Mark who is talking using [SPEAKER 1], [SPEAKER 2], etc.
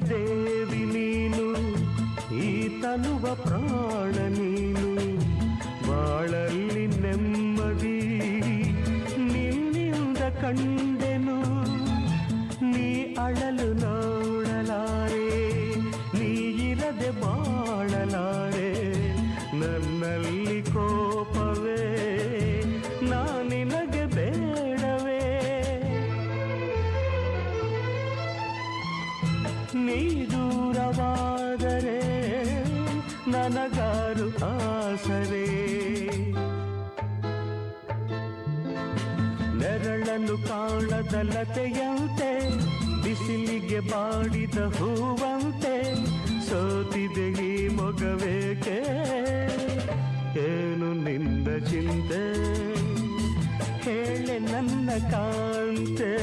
[SPEAKER 1] ದೇವಿ ನೀನು, ಈ ತನುವ ಪ್ರಾಣ ನೀನು. ಬಾಳಲ್ಲಿ ನೆಮ್ಮದಿ ನಿನ್ನಿಂದ ಕಂಡೆನು, ನೀ ಅಳಲು ನೋಡಲಾರೆ, ನೀ ಇರದೆ ಬಾಳಲಾರೆ. ನನ್ನಲ್ಲಿ ಕೋಪವೇ ನಾನಿನಗೆ ಬೇಡವೇ, ನೀ ದೂರವಾದರೆ ನನಗಾರು ಆಸರೆ. ನೆರಳನ್ನು ಕಾಣದ ಲತೆಯಂತೆ, ಬಿಸಿಲಿಗೆ ಬಾಡಿದ ಹೂವಂತೆ, ಸೋತಿದೆ ಈ ಮೊಗವೇಕೆ, ಏನು ನಿನ್ನ ಚಿಂತೆ, ಹೇಳೆ ನನ್ನ ಕಾಂತೆ.